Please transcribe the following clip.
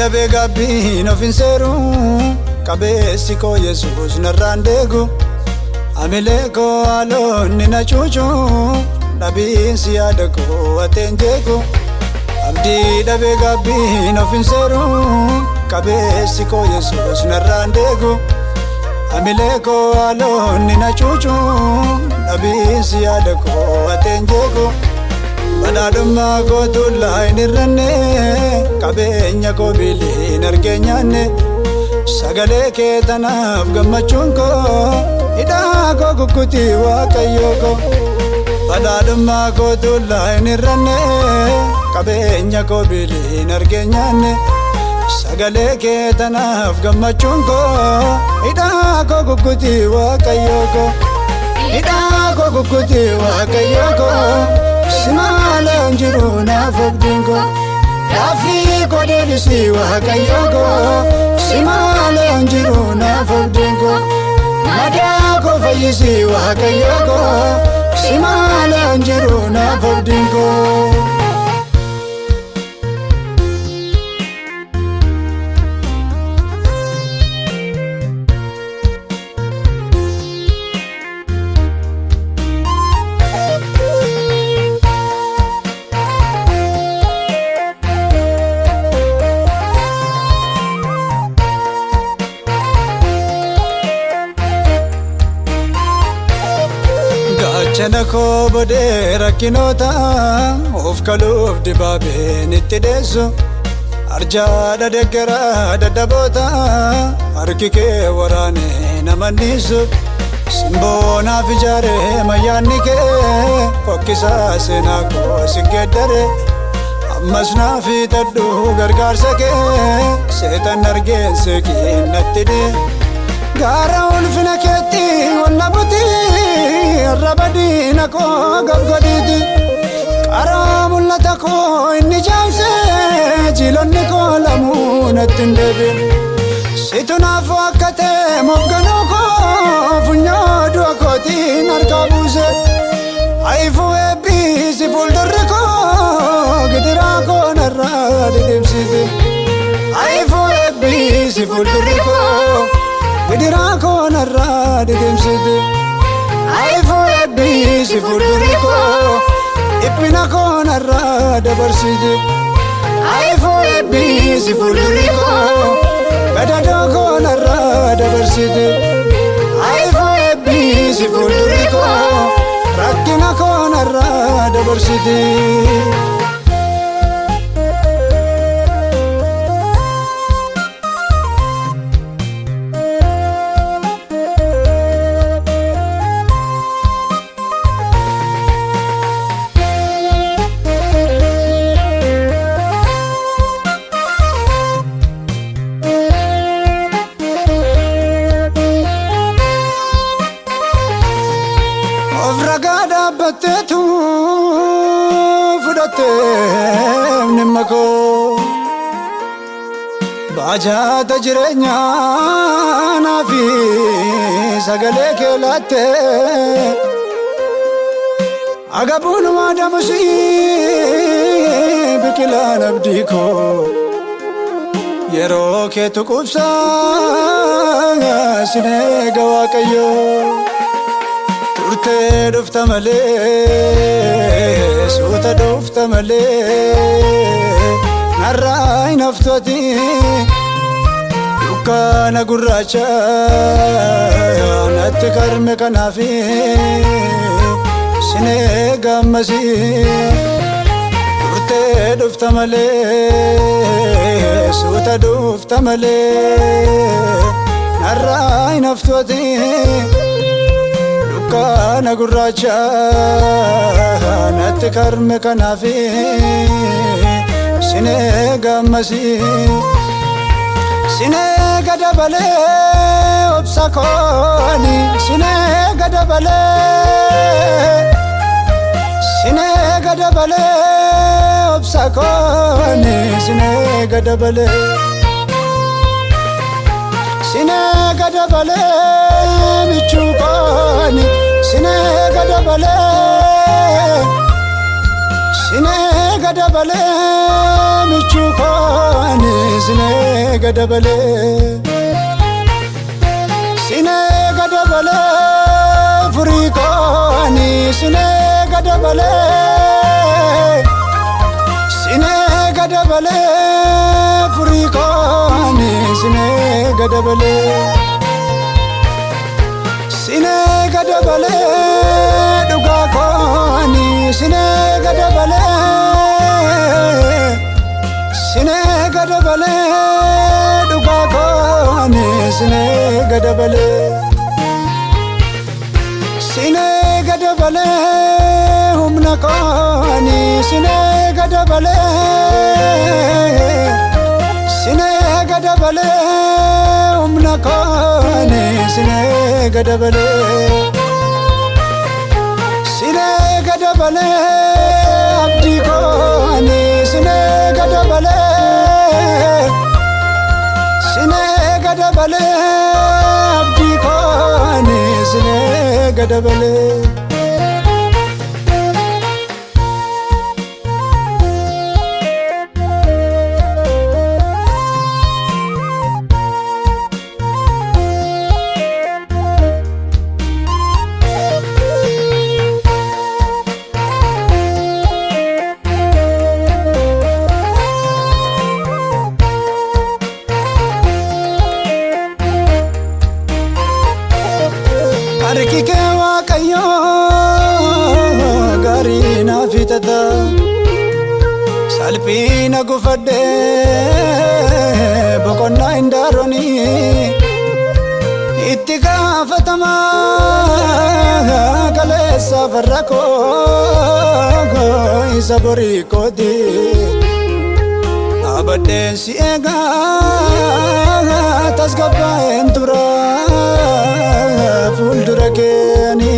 dhabe gabbiin of hin seeru qabeessi koo Yesuus narraan deegu amilee koo haalonni na cuucu dhabiinsi yaada koo ateen jeeku abdii dhabe gabbiin of hin seeru qabeessi koo Yesuus narraan deegu amilee koo haalonni na cuucu dhabiinsi yaada koo ateen jeeku badhaadhummaa koo tullaa hin irranne qabeenya koo biliin argee nyaanne sagalee kee tanaaf gammachuun koo hidhaa koo kukkutii Waaqayyoo koo badhaadhummaa koo tullaa hin irranne qabeenya koo biliin argee nyaanne sagalee kee tanaaf gammachuun koo hidhaa koo kukkutii Waaqayyoo koo hidhaa koo kukkutii Waaqayyoo koo Simaleen jiru naaf abdiin koo Laafii koo deebisii Waaqayyoo koo Simaleen jiru naaf abdiin koo Madaa koo fayyisii Waaqayyoo koo Simaleen jiru naaf abdiin koo Gaachana koo bodee rakkinoota of kaluuf dibaabeen itti deessu arjaadha deeggaraa dadhaboota harki kee waraanee nama niisu simboonaaf ijaaree mayyaanni kee fokkisaa seenaa koo si geeddare ammas naaf hidhadhu gargaarsa kee seetan argeen seeqiin natti dhee gaara ulfina keetti walla butii Rabadina ko gabgoditi Karaa mul'ata koo inni jaamse jilonni koo lamuun ittiin deebiin situ naaf akkate moofganuu koo funyoo du'a kootiin harkaa buuse haifuu eebbisi fuuldurri koo gidiraa koo narraa didimsiti haifuu eebbisi fuuldurri koo gidiraa koo narraa didimsiti Haifuu eebbisi fuuldurri koo dhiphina koo narraa dabarsiti Haifuu eebbisi fuuldurri koo gadadoo koo narraa dabarsiti Haifuu eebbisi fuuldurri koo rakkina koo narraa dabarsiti Batteetu fudhattee nimma koo baajaata jireenyaa naafi sagalee kee laattee agabuun waadamusii biqilaan abdii koo yeroo keetu qubsaa sin eega Waaqayyoo Turtee dhufta malee suuta dhufta malee narraa hin haftooti dukkaana gurraacha natti karme kanaafi sin eega ammasii turtee dhufta malee suuta dhufta malee narraa hin haftooti Kana gurraacha natti karme kanaafi sin eega ammasii sin eega dabalee obsa kooni sin eega dabalee sin eega dabalee obsa kooni sin eega dabalee sin eega dabalee michuu kooni sin eega dabalee sin eega dabalee michuu kooni sin gadabale sine gadabale furiko ani sine gadabale sine gadabale furiko ani sine gadabale sine gadabale duga ko ani sine gadabale sine gadabale duga ko ani sine gadabale sine gadabale humna ko ani sine gadabale sine gadabale humna ko ani sine gadabale sine gadabale abdi ko ani sine gadabale sine gadabale abdi ko ani sine gadabale harki kee Waaqayyo gaarii naaf fixata salphina gufadhe boqonnaa hin daaroni itti gaafatama kaleessa farra koo isa borii kooti abadeen si eegaa tasgabbaa'een tura fuuldura keeni